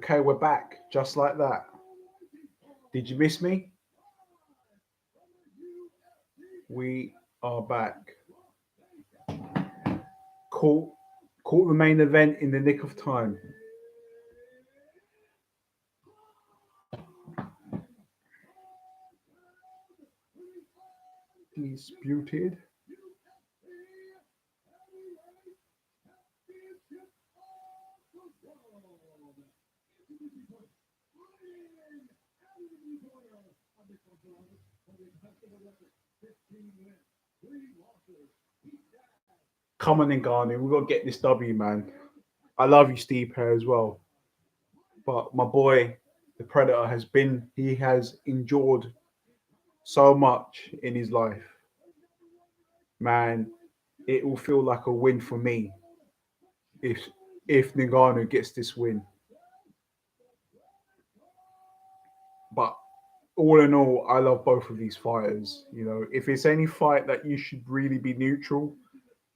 Okay, we're back. Just like that. Did you miss me? We are back. Caught, caught the main event in the nick of time. Disputed. Come on, Ngannou. We've got to get this W, man. I love you, Stipe, as well. But my boy, the Predator, he has endured so much in his life. Man, it will feel like a win for me if if Ngannou gets this win. But all in all, I love both of these fighters. You know, if it's any fight that you should really be neutral,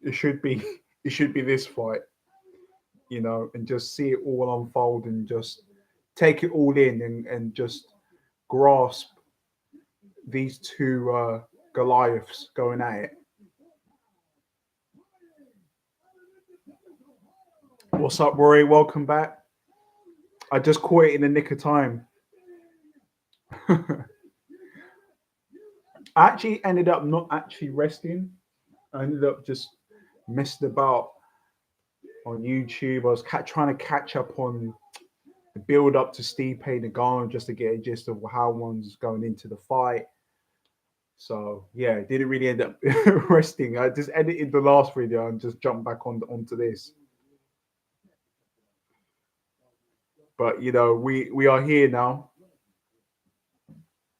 it should be it should be this fight. You know, and just see it all unfold and just take it all in and just grasp these two Goliaths going at it. What's up, Rory? Welcome back. I just caught it in the nick of time. I actually ended up not actually resting. I ended up just messing about on YouTube. I was trying to catch up on the build up to Stipe Ngannou just to get a gist of how one's going into the fight. So yeah, didn't really end up resting. I just edited the last video and just jumped back onto this. But you know, we are here now.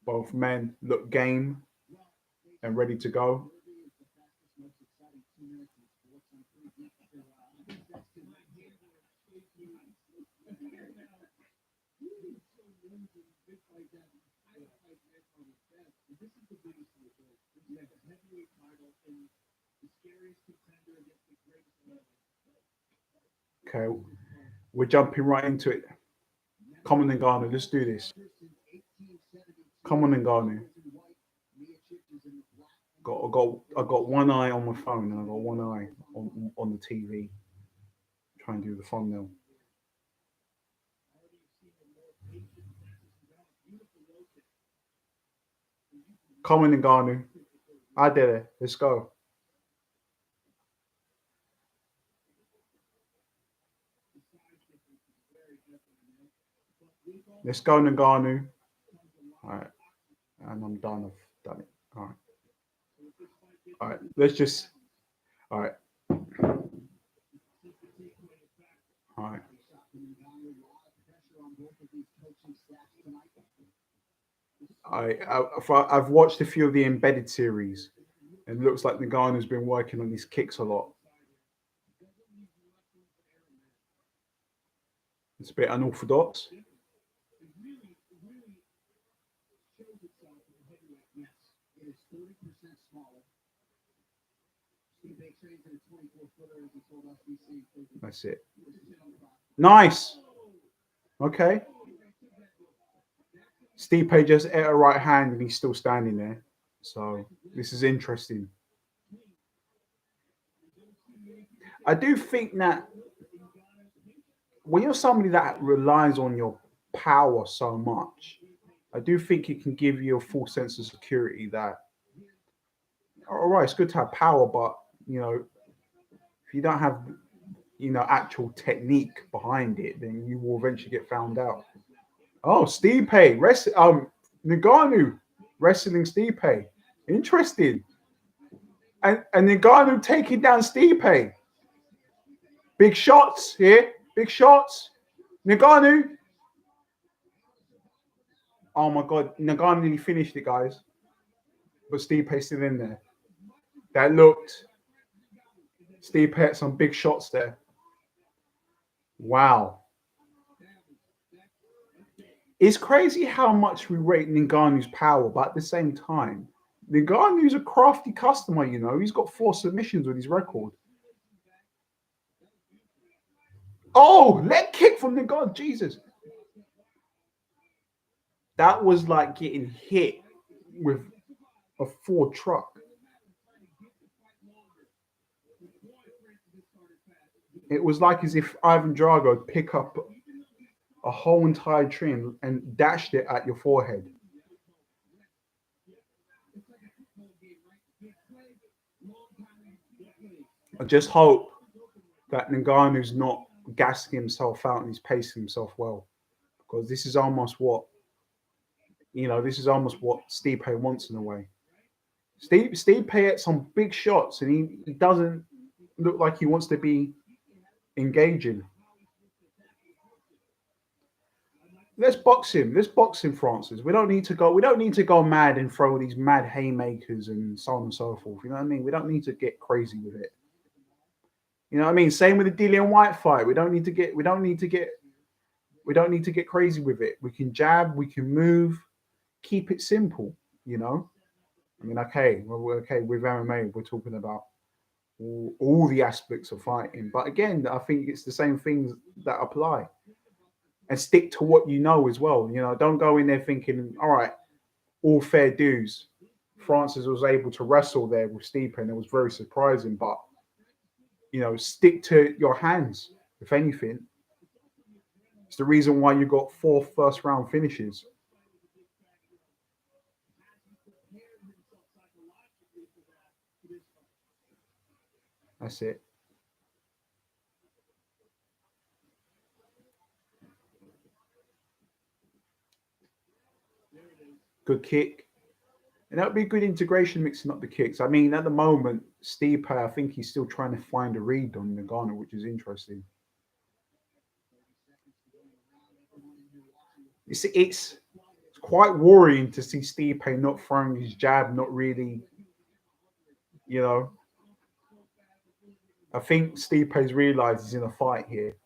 Both men look game and ready to go. Okay, we're jumping right into it. Come on, Ngannou, let's do this. Come on, Ngannou. I got one eye on my phone and I got one eye on the TV. Try and do the thumbnail. Come on, Ngannou. I did it. Let's go. Let's go, Ngannou. All right, and I'm done. I've done it. All right. All right. Let's just. All right. All right. I've watched a few of the embedded series, and it looks like Nagano's been working on his kicks a lot. It's a bit unorthodox. That's it. Nice. Okay. Stipe just ate a right hand and he's still standing there. So this is interesting. I do think that when you're somebody that relies on your power so much, I do think it can give you a full sense of security that, all right, it's good to have power, but, you know, if you don't have, you know, actual technique behind it, then you will eventually get found out. Oh, Stipe, Ngannou wrestling Stipe. Interesting. And Ngannou taking down Stipe. Big shots here. Big shots. Ngannou. Oh my God. Ngannou nearly finished it, guys. But Stipe's still in there. That looked. Stipe had some big shots there. Wow. It's crazy how much we rate Ngannou's power, but at the same time, Ngannou's a crafty customer, you know. He's got 4 submissions with his record. Oh, leg kick from Ngannou. Jesus. That was like getting hit with a Ford truck. It was like as if Ivan Drago pick up a whole entire tree and dashed it at your forehead. I just hope that Ngannou's not gassing himself out and he's pacing himself well, because this is almost what this is almost what Stipe wants in a way. Stipe hit some big shots and he doesn't look like he wants to be engaging. Let's box him. Let's box him, Francis. We don't need to go. We don't need to go mad and throw these mad haymakers and so on and so forth. You know what I mean? We don't need to get crazy with it. You know what I mean? Same with the Dillian White fight. We don't need to get. We don't need to get. We don't need to get crazy with it. We can jab. We can move. Keep it simple. You know. I mean, okay, okay. With MMA, we're talking about all the aspects of fighting. But again, I think it's the same things that apply. And stick to what you know as well. You know, don't go in there thinking, all right, all fair dues. Francis was able to wrestle there with Stipe, and it was very surprising. But stick to your hands. If anything, it's the reason why you got 4 first-round finishes. That's it. Good kick. And that would be a good integration mixing up the kicks. I mean, at the moment, Stipe, I think he's still trying to find a read on Ngannou, which is interesting. It's quite worrying to see Stipe not throwing his jab, not really, you know. I think Stipe's realised he's in a fight here.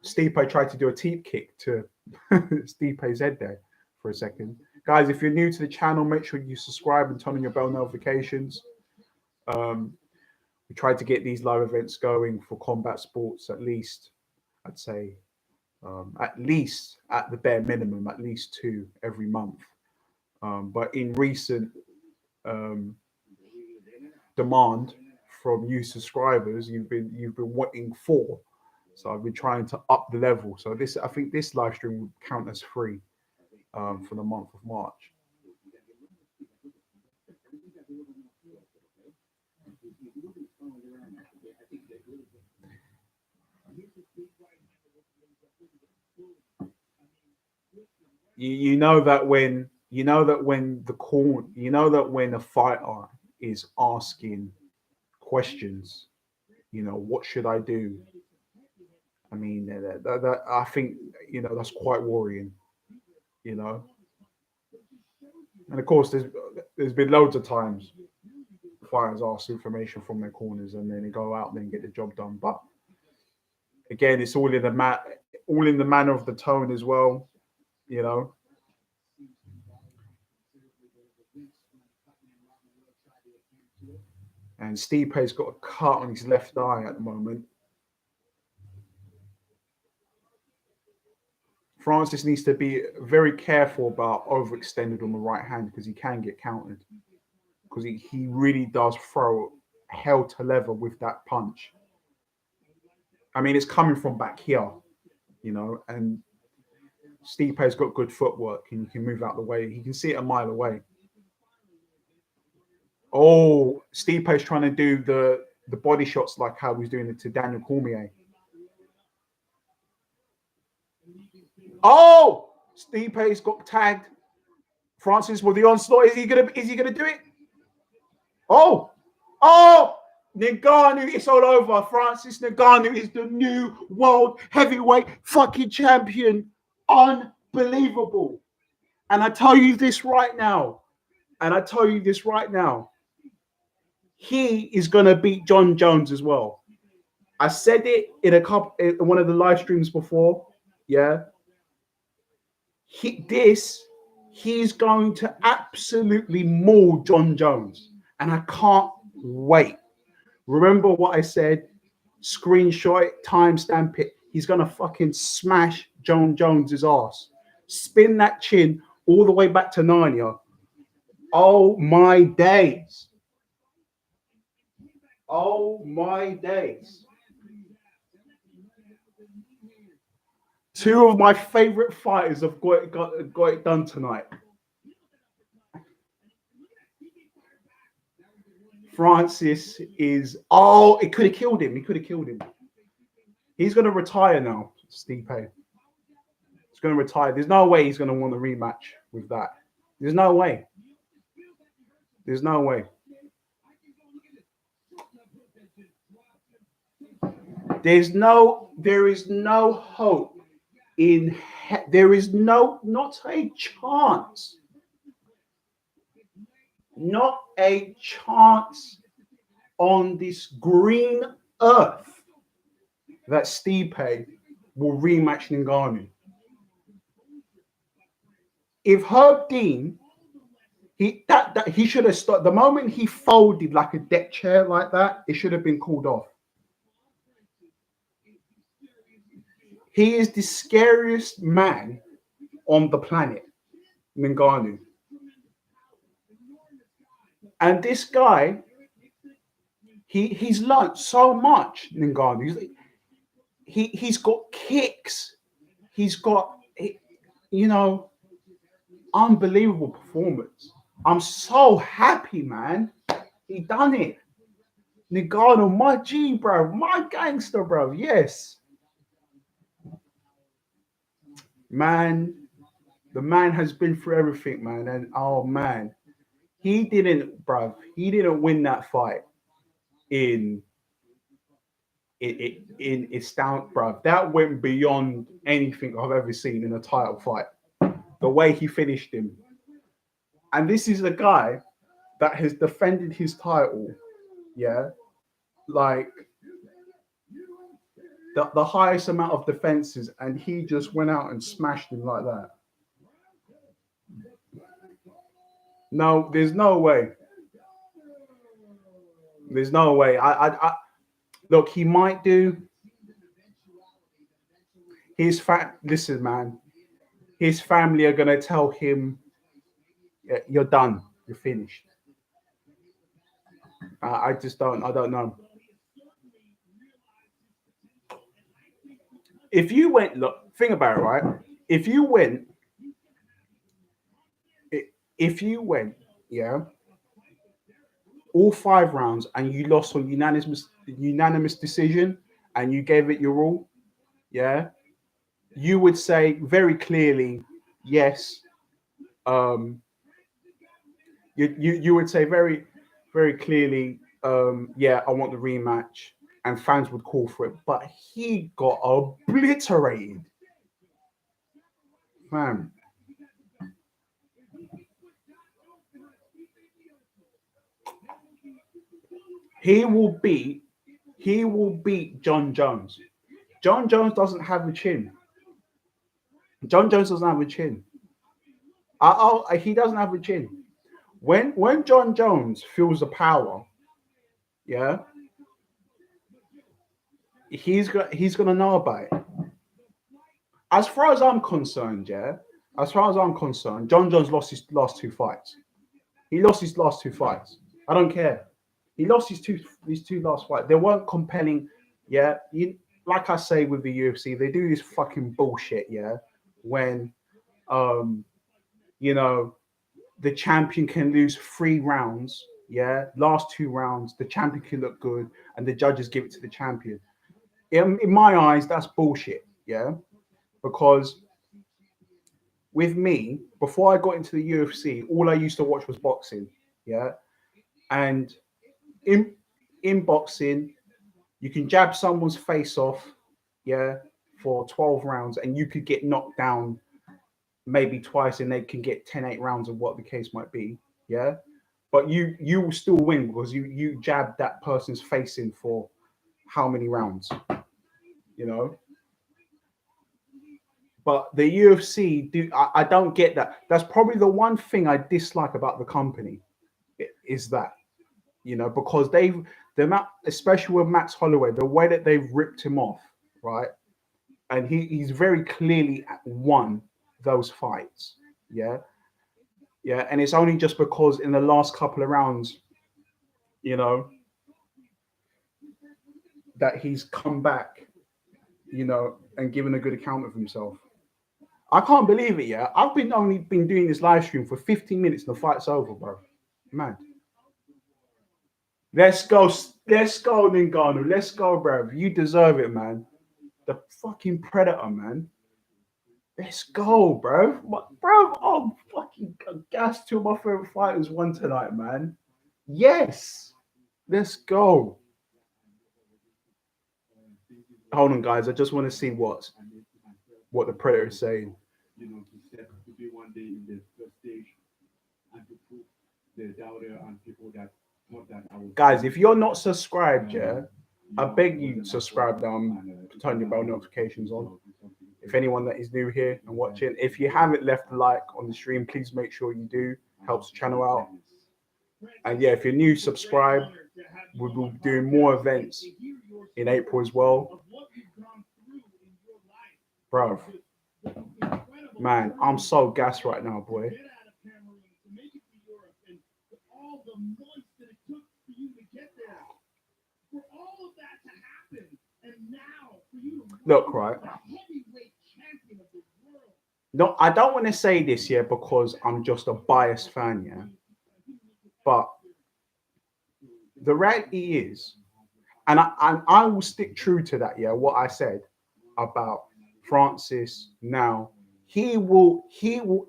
Stipe tried to do a teep kick to Stipe's head there for a second. Guys, if you're new to the channel, make sure you subscribe and turn on your bell notifications. We try to get these live events going for combat sports at least, I'd say, at least at the bare minimum, at least 2 every month. But in recent demand from you subscribers, you've been wanting 4. So I've been trying to up the level. So I think this live stream will count as free for the month of March. You know that when a fighter is asking questions, what should I do? I mean, I think that's quite worrying. And of course, there's been loads of times fighters ask information from their corners and then they go out and then get the job done. But again, it's all in the manner of the tone as well. And Stipe's got a cut on his left eye at the moment. Francis needs to be very careful about overextended on the right hand because he can get countered. Because he really does throw hell to leather with that punch. I mean, it's coming from back here, and Stipe's got good footwork and he can move out the way. He can see it a mile away. Oh, Stipe's trying to do the body shots like how he's doing it to Daniel Cormier. Oh, Stipe's got tagged. Francis with the onslaught. Is he gonna do it? Oh, Ngannou, it's all over. Francis Ngannou is the new world heavyweight fucking champion. Unbelievable. And I tell you this right now. He is gonna beat John Jones as well. I said it in one of the live streams before. Yeah. He's going to absolutely maul John Jones. And I can't wait. Remember what I said? screenshot it, timestamp it. He's gonna fucking smash John Jones's ass, spin that chin all the way back to Narnia. Oh my days! Oh my days! Two of my favorite fighters have got it done tonight. Francis is. Oh, it could have killed him. He could have killed him. He's going to retire now, Stipe. He's going to retire. There's no way he's going to want a rematch with that. There's no way. There's no way. There is no hope in. There is not a chance. Not a chance on this green earth that Stipe will rematch Ngannou. If Herb Dean, he should have stopped the moment he folded like a deck chair like that. It should have been called off. He is the scariest man on the planet, Ngannou. And this guy, he's learned so much, Ngannou. He's got kicks. He's got, unbelievable performance. I'm so happy, man. He done it. Ngannou, my G, bro. My gangster, bro. Yes. Man, the man has been through everything, man. And, oh, man. He didn't win that fight in Istanbul, bruv. That went beyond anything I've ever seen in a title fight. The way he finished him. And this is a guy that has defended his title, yeah, like the highest amount of defenses, and he just went out and smashed him like that. No, there's no way. There's no way. I look, he might do. Listen, man. His family are gonna tell him, yeah, "You're done. You're finished." I don't know. If you went, look, think about it, right? If you went, yeah, all 5 rounds and you lost on unanimous decision and you gave it your all, yeah, you would say very clearly, yes. You would say very, very clearly, yeah, I want the rematch, and fans would call for it. But he got obliterated, fam. He will beat John Jones. John Jones doesn't have a chin. John Jones doesn't have a chin. He doesn't have a chin. When John Jones feels the power, yeah, he's gonna know about it. As far as I'm concerned, yeah, John Jones lost his last 2 fights. He lost his last 2 fights. I don't care. He lost his two last fights. They weren't compelling. Yeah, like I say with the UFC, they do this fucking bullshit. Yeah, when the champion can lose 3 rounds. Yeah, last 2 rounds, the champion can look good, and the judges give it to the champion. In my eyes, that's bullshit. Yeah, because with me, before I got into the UFC, all I used to watch was boxing. Yeah, and in boxing, you can jab someone's face off, yeah, for 12 rounds, and you could get knocked down maybe twice, and they can get 10-8 rounds of what the case might be, yeah. But you will still win because you jabbed that person's face in for how many rounds, you know. But the UFC, I don't get that. That's probably the one thing I dislike about the company, is that. because especially with Max Holloway, the way that they've ripped him off, right? And he's very clearly won those fights. Yeah. Yeah. And it's only just because in the last couple of rounds, you know, that he's come back, and given a good account of himself. I can't believe it, yeah. I've only been doing this live stream for 15 minutes and the fight's over, bro. Man. Let's go, Ngannou. Let's go, bro. You deserve it, man. The fucking predator, man. Let's go, bro. Bro, I'm fucking gassed. Two of my favorite fighters won tonight, man. Yes. Let's go. Hold on, guys. I just want to see what the predator is saying. He said to be one day in the first stage and to prove the doubter and people that thought that I was. Guys, if you're not subscribed, yeah, I beg you subscribe down, turn your bell notifications on. If anyone that is new here and watching, if you haven't left a like on the stream, please make sure you do. Helps the channel out. And yeah, if you're new, subscribe. We'll be doing more events in April as well. Bro, man, I'm so gassed right now, boy. Look, right. No, I don't want to say this here because I'm just a biased fan, yeah. But the reality is, and I will stick true to that, yeah. What I said about Francis now, he will you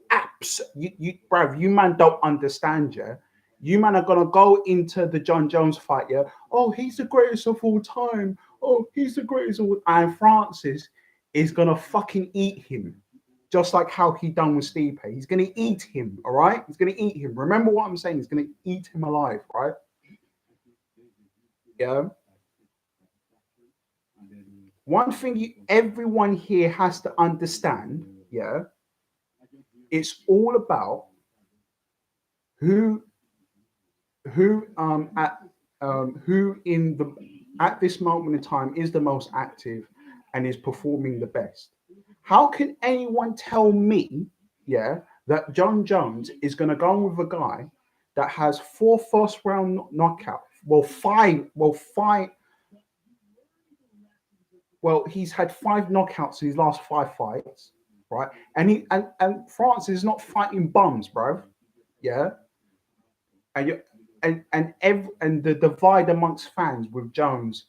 bruv, you man don't understand, yeah. You man are gonna go into the John Jones fight, yeah. Oh, he's the greatest of all time. Oh, he's the greatest of all. And Francis is gonna fucking eat him, just like how he done with Stipe. He's gonna eat him, all right. He's gonna eat him. Remember what I'm saying? He's gonna eat him alive, right? Yeah. One thing everyone here has to understand, yeah, it's all about who at this moment in time is the most active and is performing the best. How can anyone tell me, yeah, that John Jones is going to go on with a guy that has 4 first round knockouts? He's had 5 knockouts in his last 5 fights, right? And Francis is not fighting bums, bro. Yeah. And the divide amongst fans with Jones,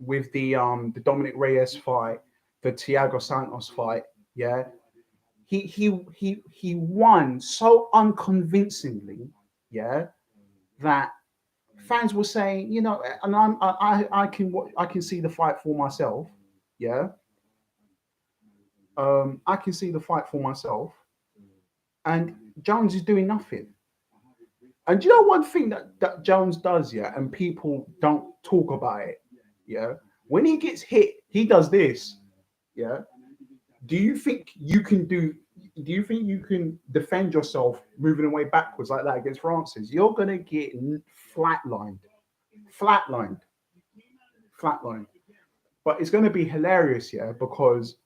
with the Dominic Reyes fight, the Thiago Santos fight, yeah, he won so unconvincingly, yeah, that fans were saying, and I can see the fight for myself, yeah, I can see the fight for myself, and Jones is doing nothing. And you know one thing that Jones does, yeah, and people don't talk about it, yeah. When he gets hit, he does this, yeah. Do you think you can defend yourself moving away backwards like that against Francis? You're gonna get flatlined, flatlined, flatlined. But it's gonna be hilarious, yeah, because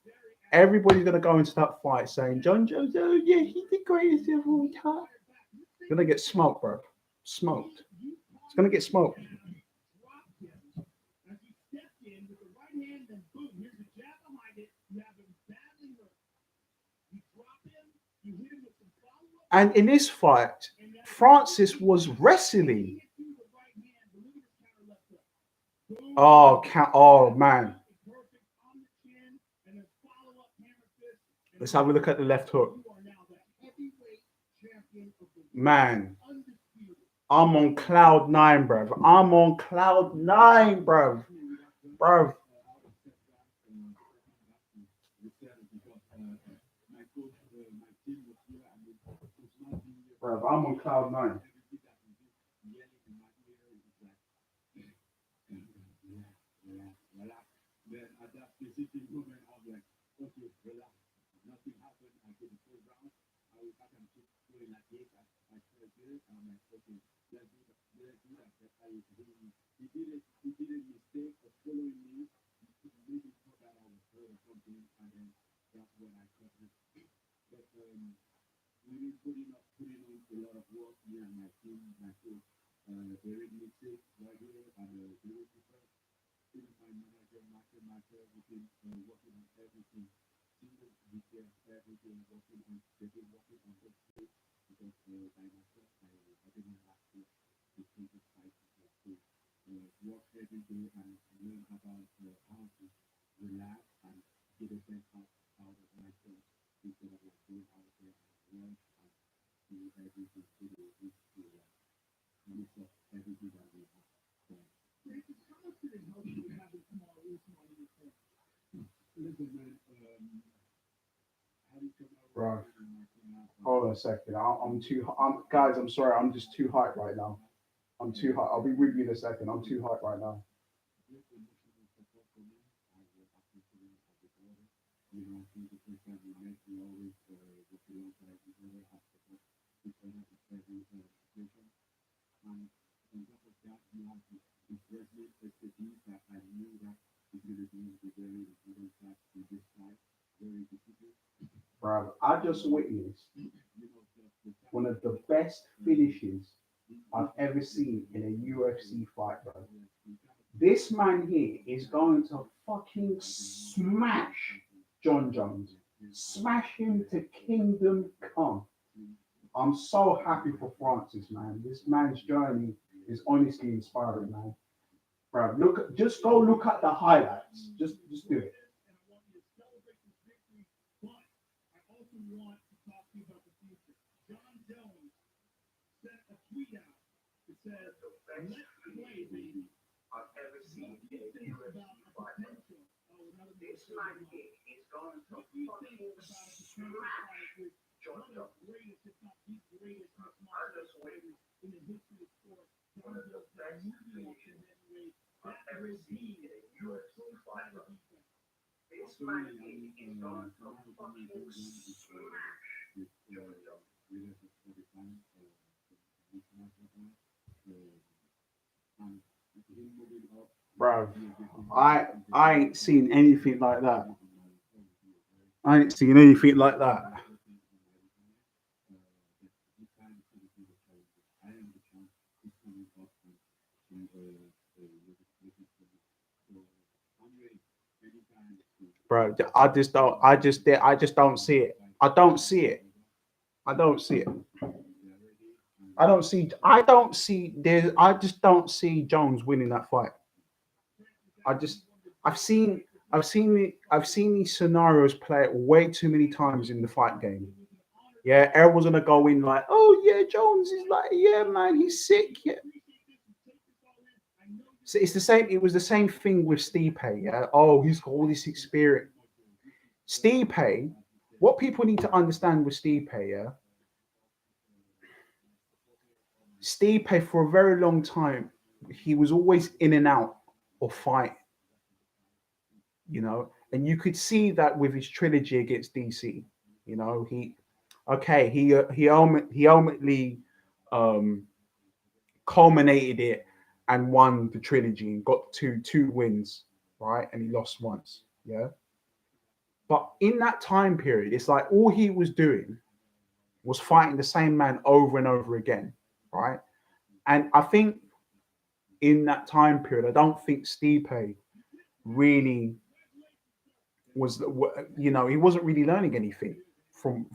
everybody's gonna go into that fight saying John Jones, oh yeah, he's the greatest of all time. Gonna get smoked, bro. Smoked. It's gonna get smoked. And in this fight, Francis was wrestling. Oh man. Let's have a look at the left hook. Man, I'm on cloud 9, bruv. I'm on cloud 9, bruv. Bruv. Bruv, I'm on cloud 9. we've been putting on a lot of work here and my team, my coach, very mixed right here and very different. Even my manager, Master, we've been working on everything. Single detail, everything, working on, they've been working on this place because by myself, I didn't have to take this fight to work every day and learn about how to relax and get the best out of myself instead of like going out there and rush and do everything to the risk to mix up everything that we have. So, listen, man, having tomorrow Bro, and working out, hold on a second. I'm too. Guys, I'm sorry. I'm just too hyped right now. I'm too hyped. I'll be with you in a second. I'm too hyped right now. great emotional support for me. I will appreciate it as a brother. You know, since the first time we met, we always work alongside each other, have support each other in every situation. And on top of that, you have this wrestling expertise that I knew that is going to be the very important part in this fight. Very difficult. Bro, I just witnessed You know, the one challenge of the best finishes is I've ever seen in a UFC fight, bro. we kind of This man here is going to fucking smash John Jones. Smash him to kingdom come. I'm so happy for Francis, man. This man's journey is honestly inspiring, man. Bro, just go look at the highlights. Just do it. Bro, I ain't seen anything like that. I ain't seen anything like that. Bro, I just don't see it. I don't see it. I don't see it. I just don't see Jones winning that fight. I just I've seen I've seen these scenarios play it way too many times in the fight game. Yeah, everyone's gonna go in like, oh yeah, Jones is like, yeah, man, he's sick. Yeah. So it's the same. It was the same thing with Stipe. Yeah. Oh, he's got all this experience. Stipe, what people need to understand with Stipe, yeah, Stipe for a very long time, he was always in and out of fight, you know, and you could see that with his trilogy against DC. You know, he ultimately um, culminated it and won the trilogy and got two wins, right, and he lost once, yeah. But in that time period, it's like all he was doing was fighting the same man over and over again, right? And I think in that time period, I don't think Stipe really was, you know, he wasn't really learning anything from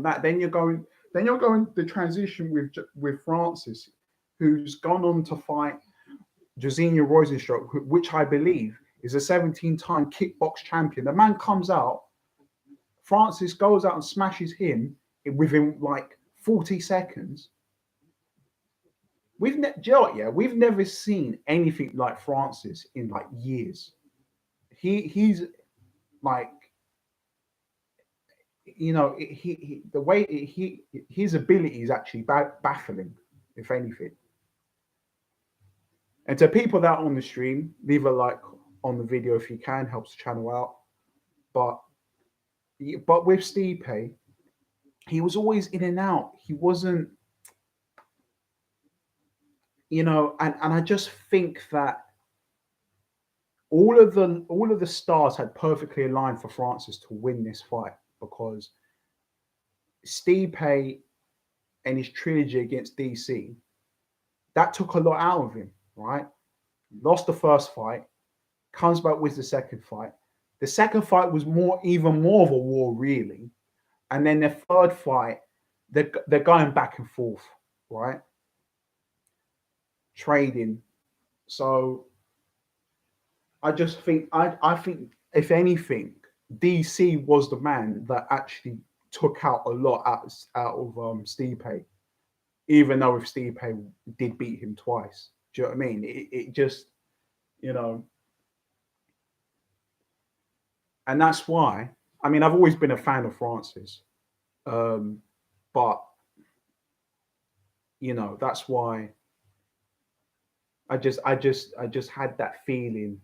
that. Then you're going the transition with Francis, who's gone on to fight Jairzinho Rosenstruck, which I believe is a 17-time kickbox champion. The man comes out, Francis goes out and smashes him within like 40 seconds. We've never seen anything like Francis in like years. He's like, you know, the way his ability is actually baffling, if anything. And to people that are on the stream, leave a like on the video if you can, helps the channel out. But with Stipe, he was always in and out. He wasn't, you know, and I just think that all of the stars had perfectly aligned for Francis to win this fight because Stipe and his trilogy against DC, that took a lot out of him, right? Lost the first fight, comes back with the second fight. The second fight was even more of a war, really. And then the third fight, they're going back and forth, right? Trading. So I think if anything, DC was the man that actually took out a lot out of Stipe, even though if Stipe did beat him twice. Do you know what I mean? It just, you know, and that's why. I mean, I've always been a fan of Francis, um, but that's why I just had that feeling.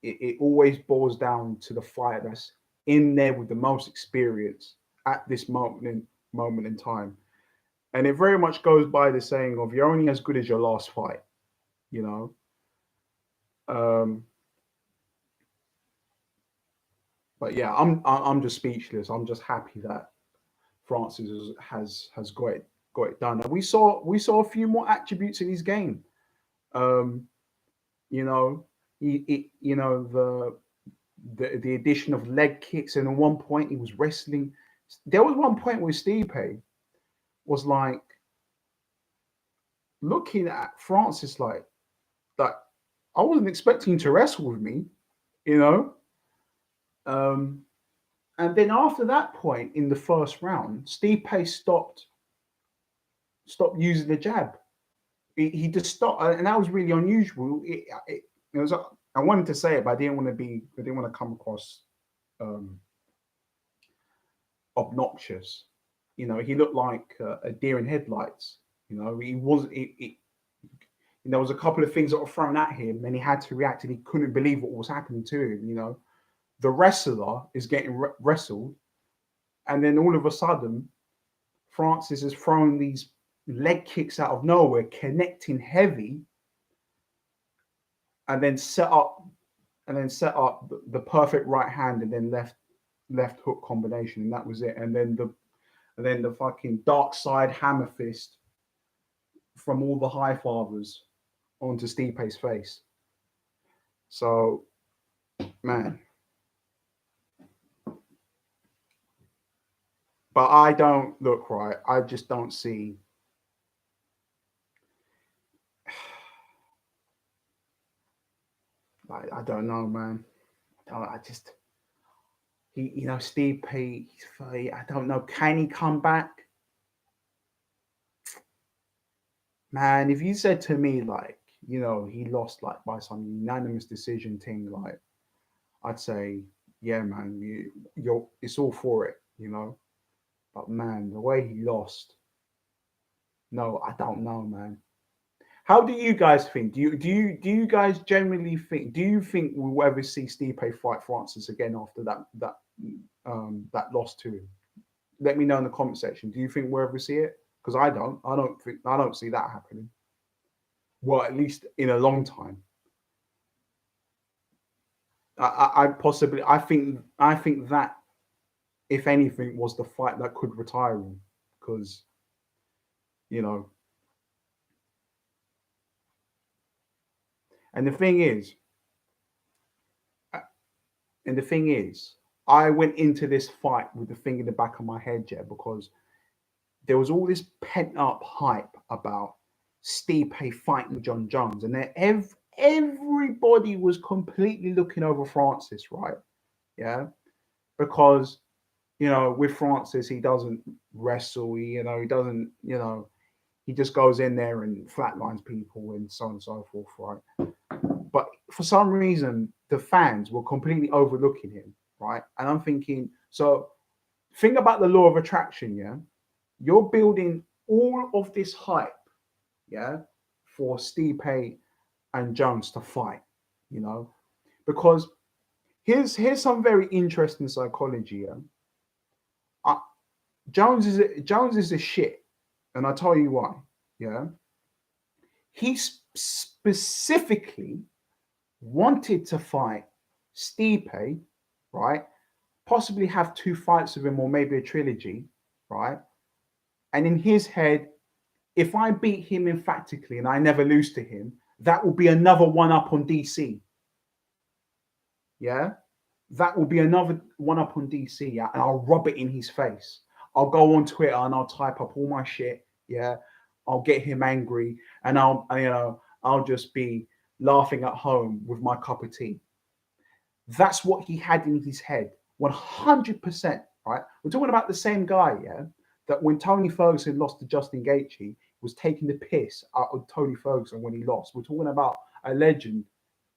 It always boils down to the fighter that's in there with the most experience at this moment in time, and it very much goes by the saying of you're only as good as your last fight. You know, um, but yeah, I'm just speechless. I'm just happy that Francis has got it done, and we saw a few more attributes in his game. Um, you know, the addition of leg kicks, and at one point he was wrestling. There was one point where Stipe was like looking at Francis like that. I wasn't expecting him to wrestle with me, you know. Um, and then after that point in the first round, Stipe stopped using the jab. He just stopped, and that was really unusual. It was. I wanted to say it, but I didn't want to come across um, obnoxious. He looked like a deer in headlights. He was. There was a couple of things that were thrown at him, and he had to react, and he couldn't believe what was happening to him. The wrestler is getting wrestled, and then all of a sudden, Francis has thrown these leg kicks out of nowhere, connecting heavy, and then set up the perfect right hand and then left hook combination, and that was it. And then the fucking dark side hammer fist from all the high fathers onto Stipe's face. So, man, but I don't look right. I just don't see. I don't know, man. I just Stipe. He's 30. I don't know. Can he come back? Man, if you said to me like, he lost like by some unanimous decision thing, like I'd say, yeah, man, you're it's all for it. But man, the way he lost, no, I don't know, man. How do you guys think? Do you guys generally think? Do you think we'll ever see Stipe fight Francis again after that loss to him? Let me know in the comment section. Do you think we'll ever see it? Because I don't. I don't see that happening. Well, at least in a long time. I possibly. I think that if anything was the fight that could retire him, because you know. And the thing is, uh, and the thing is, I went into this fight with the thing in the back of my head, yeah, because there was all this pent up hype about Stipe fighting John Jones, and then everybody was completely looking over Francis, right? Yeah, because with Francis, he doesn't wrestle. He doesn't. He just goes in there and flatlines people and so on and so forth, right? But for some reason, the fans were completely overlooking him, right? And I'm thinking, so think about the law of attraction, yeah? You're building all of this hype, yeah, for Stipe and Jones to fight, you know, because here's some very interesting psychology. Yeah? Uh, Jones is a shit, and I'll tell you why. Yeah, he specifically wanted to fight Stipe, right? Possibly have two fights with him, or maybe a trilogy, right? And in his head, if I beat him emphatically and I never lose to him, that will be another one up on DC. Yeah, that will be another one up on DC. Yeah, and I'll rub it in his face. I'll go on Twitter and I'll type up all my shit. Yeah, I'll get him angry, and I'll just be laughing at home with my cup of tea. That's what he had in his head, 100%. Right? We're talking about the same guy, yeah. That when Tony Ferguson lost to Justin Gaethje, was taking the piss out of Tony Ferguson when he lost. We're talking about a legend,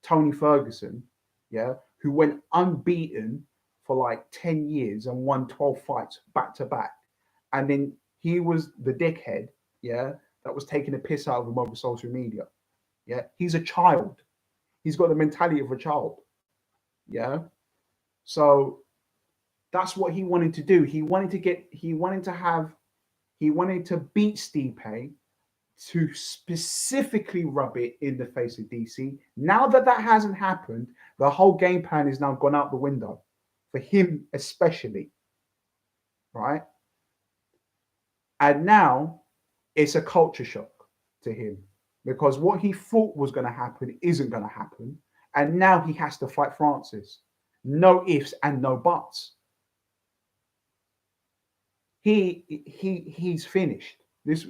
Tony Ferguson, yeah, who went unbeaten for like 10 years and won 12 fights back to back. And then he was the dickhead, yeah, that was taking the piss out of him over social media. Yeah, he's a child. He's got the mentality of a child. Yeah. So that's what he wanted to do. He wanted to beat Stipe to specifically rub it in the face of DC. Now that that hasn't happened, the whole game plan is now gone out the window for him, especially. Right. And now it's a culture shock to him because what he thought was going to happen isn't going to happen. And now he has to fight Francis. No ifs and no buts. He's finished. This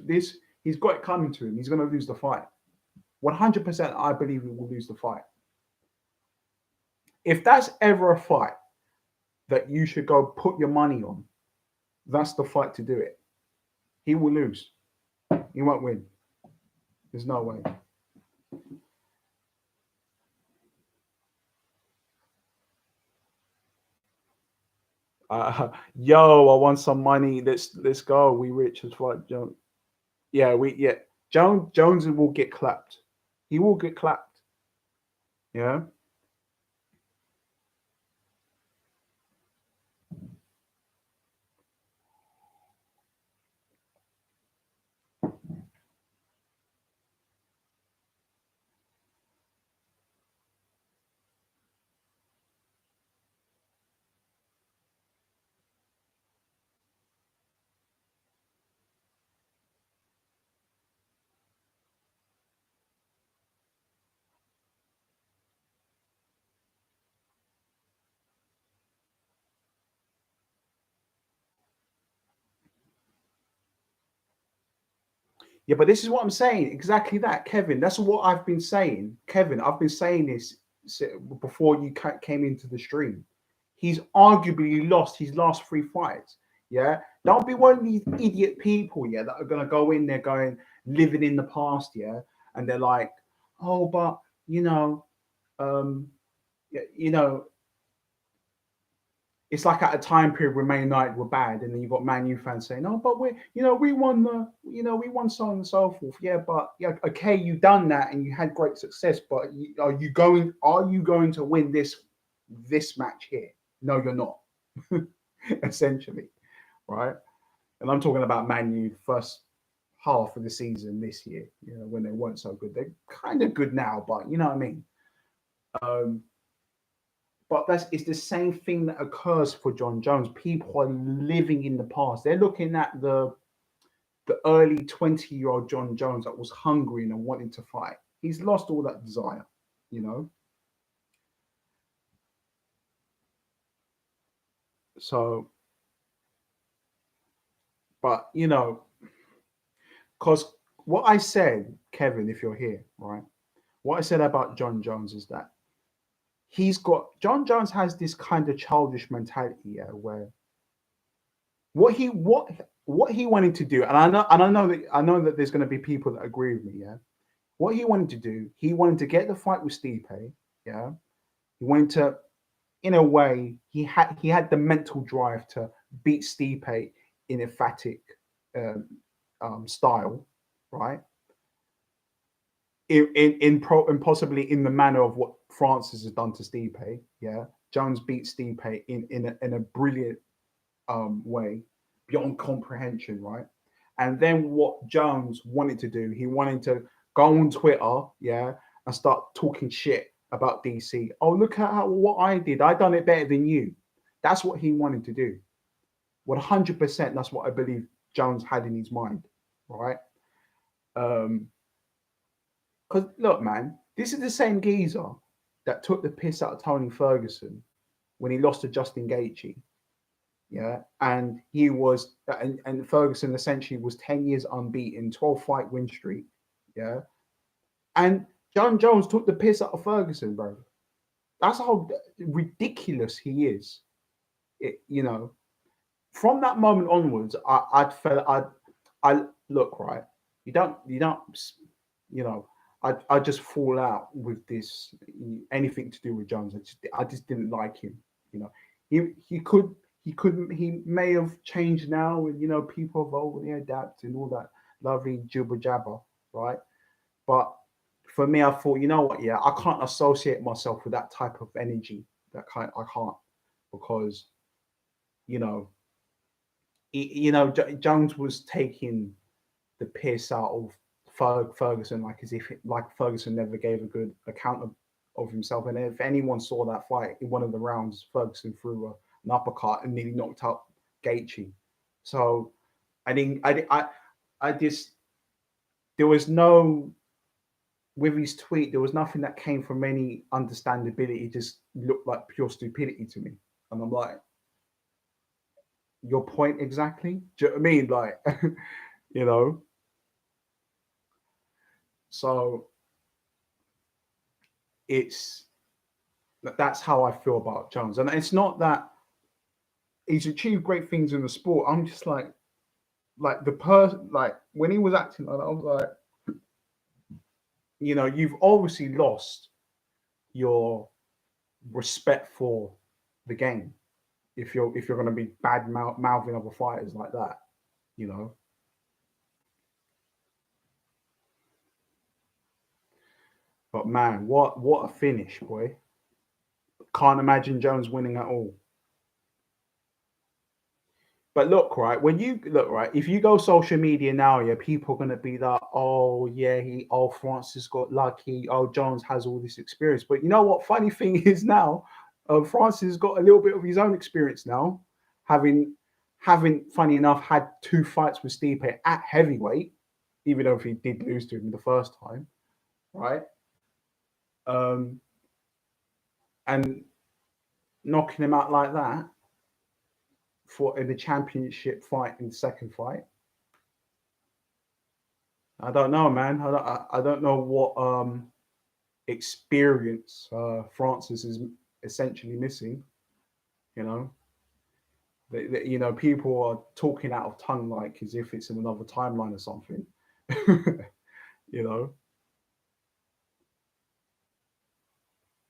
he's got it coming to him. He's going to lose the fight. 100%, I believe he will lose the fight. If that's ever a fight that you should go put your money on, that's the fight to do it. He will lose. He won't win. There's no way. Yo, I want some money. Let's go. We rich as fuck, Jones. Yeah. Jones will get clapped. He will get clapped. Yeah. Yeah, but this is what I'm saying. Exactly that, Kevin. That's what I've been saying. Kevin, I've been saying this before you came into the stream. He's arguably lost his last three fights. Yeah. Don't be one of these idiot people, yeah, that are going to go in there going, living in the past, yeah. And they're like, oh, but, um, you know, it's like at a time period where Man United were bad, and then you've got Man U fans saying, "Oh, but we won we won so on and so forth." Yeah, but yeah, okay, you done that and you had great success, but are you going to win this match here? No, you're not. Essentially, right? And I'm talking about Man U first half of the season this year, when they weren't so good. They're kind of good now, but you know what I mean. Um, But it's the same thing that occurs for John Jones. People are living in the past. They're looking at the early 20-year-old John Jones that was hungry and wanting to fight. He's lost all that desire, you know. So, but because what I said, Kevin, if you're here, right? What I said about John Jones is that John Jones has this kind of childish mentality, yeah, where what he wanted to do, and I know that there's going to be people that agree with me, yeah. What he wanted to do, he wanted to get the fight with Stipe, yeah. He wanted to, in a way, he had the mental drive to beat Stipe in emphatic um, style, right? And possibly in the manner of what Francis has done to Stipe, yeah. Jones beat Stipe in a brilliant way beyond comprehension, right? And then what Jones wanted to do, he wanted to go on Twitter, yeah, and start talking shit about DC. Oh, look at what I did. I done it better than you. That's what he wanted to do. 100%. That's what I believe Jones had in his mind, right? Um, because look, man, this is the same geezer that took the piss out of Tony Ferguson when he lost to Justin Gaethje. Yeah, and and Ferguson essentially was 10 years unbeaten, 12 fight win streak. Yeah, and John Jones took the piss out of Ferguson, bro. That's how ridiculous he is. You know, from that moment onwards, I'd felt I look right. You don't you know I just fall out with this anything to do with Jones. I just didn't like him. You know, he may have changed now, and people evolve and they adapt and all that lovely jibber jabber, right? But for me, I thought, you know what? Yeah, I can't associate myself with that type of energy. I can't because you know Jones was taking the piss out of Ferguson, like as if like Ferguson never gave a good account of himself. And if anyone saw that fight in one of the rounds, Ferguson threw an uppercut and nearly knocked out Gaethje. So I think I just there was no with his tweet, there was nothing that came from any understandability. It just looked like pure stupidity to me. And I'm like, your point exactly? Do you know what I mean? Like, you know, so it's that's how I feel about Jones. And it's not that he's achieved great things in the sport. I'm just like the person, like when he was acting like that, I was like, you've obviously lost your respect for the game if you're going to be mouthing other fighters like that, you know. But man, what a finish, boy! Can't imagine Jones winning at all. But look, right, when you look right, if you go social media now, yeah, people are gonna be like, oh yeah, Francis got lucky, oh Jones has all this experience. But you know what? Funny thing is now, Francis got a little bit of his own experience now, having funny enough had two fights with Stipe at heavyweight, even though if he did lose to him the first time, right? Um, and knocking him out like that for in the championship fight in the second fight. I don't know, man. I don't know what experience Francis is essentially missing. You know, people are talking out of tongue like as if it's in another timeline or something. you know,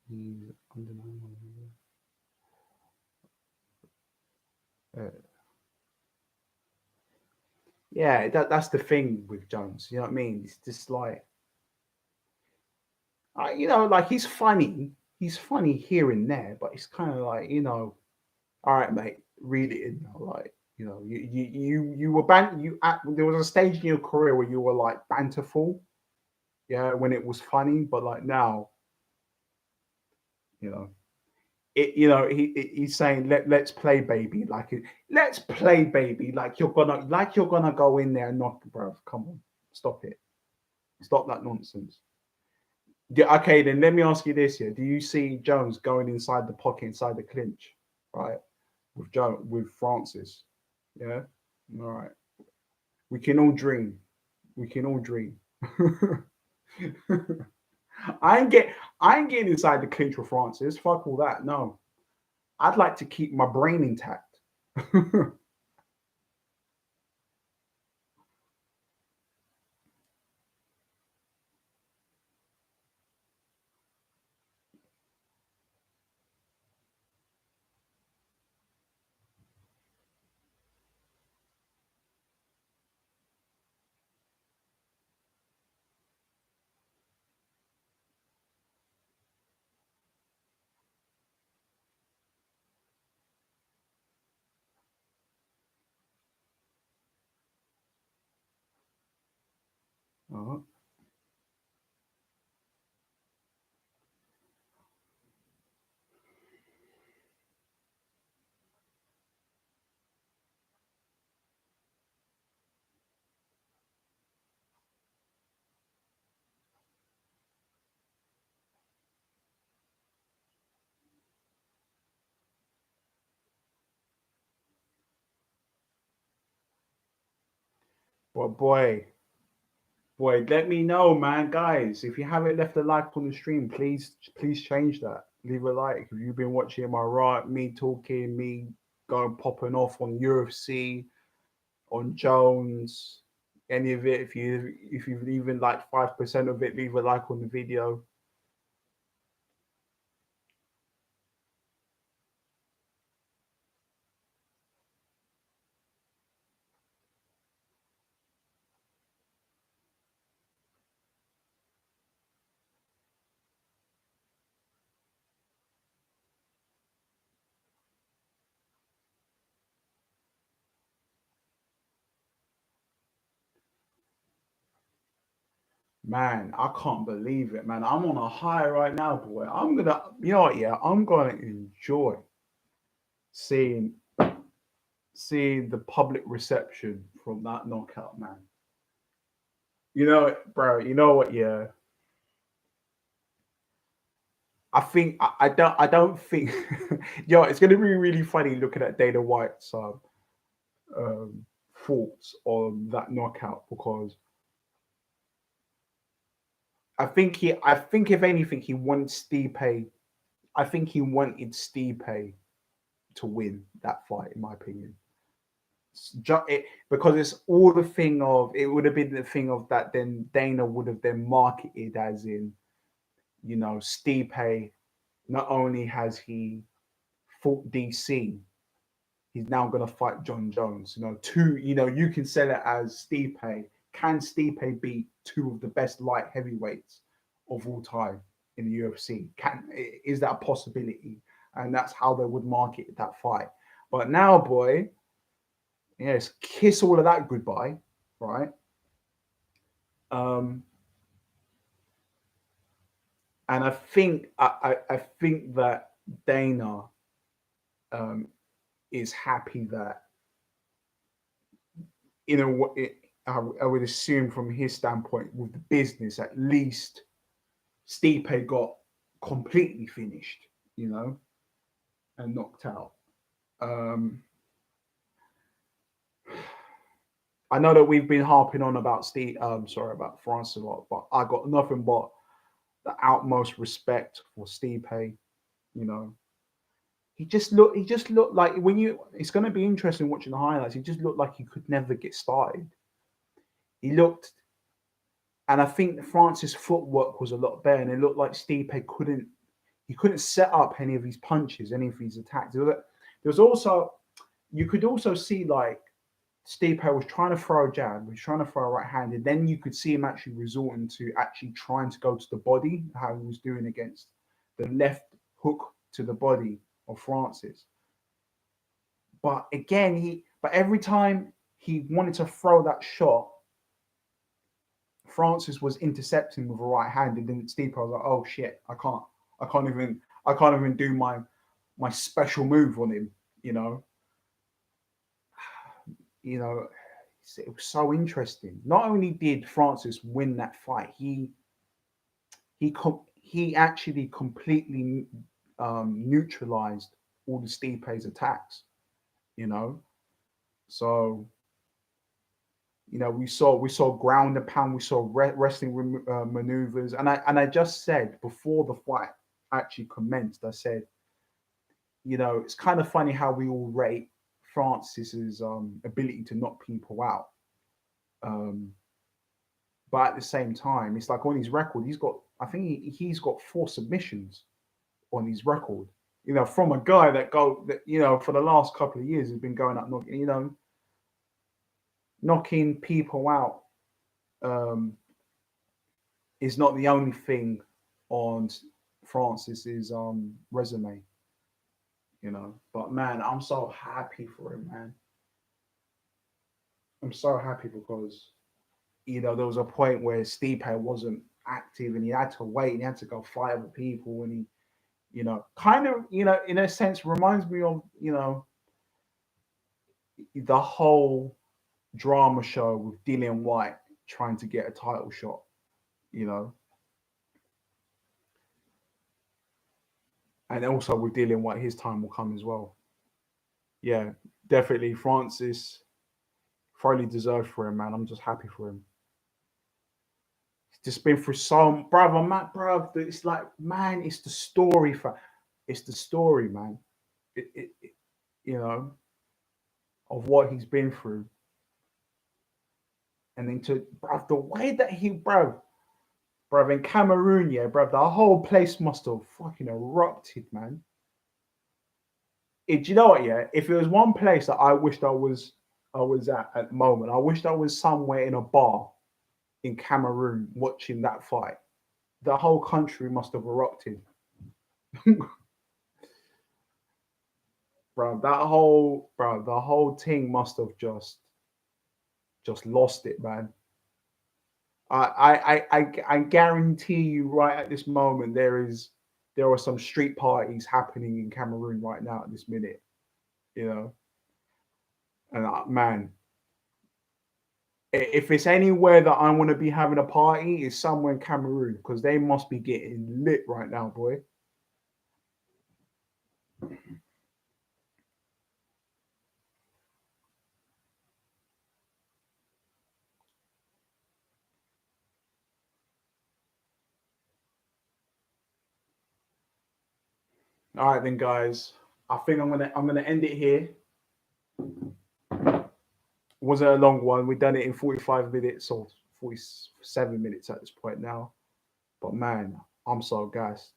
he's undeniable. Uh, yeah, that's the thing with Jones. You know what I mean? It's just like, like he's funny. He's funny here and there, but it's kind of like, all right, mate, read it in. Like, you were there was a stage in your career where you were like banterful, yeah, when it was funny, but like now, you know, he's saying let's play, baby, let's play, baby, like you're gonna go in there and knock, bro. Come on, stop it, stop that nonsense. Yeah, okay, then let me ask you this: here, do you see Jones going inside the pocket, inside the clinch, right, with Francis? Yeah, all right. We can all dream. We can all dream. I ain't get. I ain't getting inside the clinch with Francis. Fuck all that. No, I'd like to keep my brain intact. Uh-huh. But boy, let me know, man, guys. If you haven't left a like on the stream, please change that. Leave a like if you've been watching my right, me talking, me going popping off on UFC, on Jones, any of it. If you've even like 5% of it, leave a like on the video. Man, I can't believe it, man. I'm on a high right now, boy. You know what? Yeah, I'm gonna enjoy seeing seeing the public reception from that knockout, man. You know, bro. You know what? Yeah, I don't think. Yo, it's gonna be really funny looking at Dana White's um, thoughts on that knockout because I think if anything, he wanted Stipe. I think he wanted Stipe to win that fight, in my opinion. Because it's all the thing of it would have been the thing of that then Dana would have then marketed as in, Stipe, not only has he fought DC, he's now going to fight John Jones. You can sell it as Stipe. Can Stipe beat two of the best light heavyweights of all time in the UFC? Is that a possibility? And that's how they would market that fight. But now, boy, yes, kiss all of that goodbye, right? Um, and I think that Dana um, is happy that in a way, I would assume from his standpoint with the business, at least Stipe got completely finished, and knocked out. Um, I know that we've been harping on about about France a lot, but I got nothing but the utmost respect for Stipe. You know, he just looked like it's going to be interesting watching the highlights. He just looked like he could never get started. He looked, and I think France's footwork was a lot better, and it looked like Stipe couldn't set up any of his punches, any of his attacks. There was also you could also see like Stipe was trying to throw a jab, was trying to throw a right hand, and then you could see him actually resorting to actually trying to go to the body, how he was doing against the left hook to the body of Francis. But again, but every time he wanted to throw that shot, Francis was intercepting with a right hand, and then Stipe was like, "Oh shit, I can't even do my special move on him." You know, you know, it was so interesting. Not only did Francis win that fight, he actually completely neutralized all the Stipe's attacks. You know, so we saw ground and pound, we saw wrestling maneuvers, and I just said before the fight actually commenced, I said, it's kind of funny how we all rate Francis's ability to knock people out, um, but at the same time, it's like on his record, I think he's got 4 submissions on his record. From a guy that for the last couple of years has been going up knocking people out. Um, is not the only thing on Francis's resume, But man, I'm so happy for him, man. I'm so happy because there was a point where Stipe wasn't active and he had to wait and he had to go fight other people and kind of in a sense reminds me of the whole drama show with Dillian White trying to get a title shot, you know, and also with Dillian White, his time will come as well. Yeah, definitely. thoroughly deserved for him, man. I'm just happy for him. He's just been through so, brother, man, bro. It's like, man, it's the story for, it's the story, man. It you know, of what he's been through, and then to, bro, the way that he, bro, in Cameroon, yeah, bro, the whole place must have fucking erupted, man. Do you know what? Yeah, if it was one place that I wished I was at the moment, I wished I was somewhere in a bar in Cameroon watching that fight. The whole country must have erupted, bro. The whole thing must have just lost it, man. I guarantee you, right at this moment, there are some street parties happening in Cameroon right now at this minute, you know. And man, if it's anywhere that I want to be having a party, it's somewhere in Cameroon because they must be getting lit right now, boy. All right, then, guys. I think I'm gonna end it here. It wasn't a long one. We've done it in 45 minutes or 47 minutes at this point now. But man, I'm so gassed.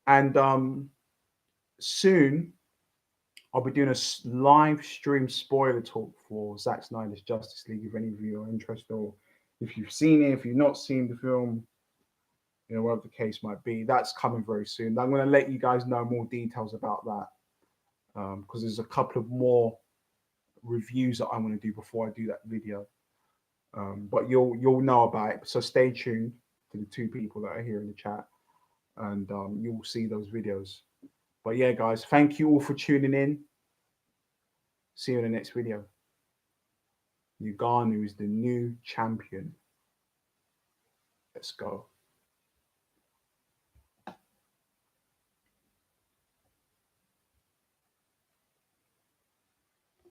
And soon I'll be doing a live stream spoiler talk for Zack Snyder's Justice League. If any of you are interested, or if you've seen it, if you've not seen the film, you know, whatever the case might be, that's coming very soon. I'm going to let you guys know more details about that because there's a couple of more reviews that I'm going to do before I do that video. But you'll know about it. So stay tuned to the two people that are here in the chat, and you'll see those videos. But yeah, guys, thank you all for tuning in. See you in the next video. Ngannou is the new champion. Let's go.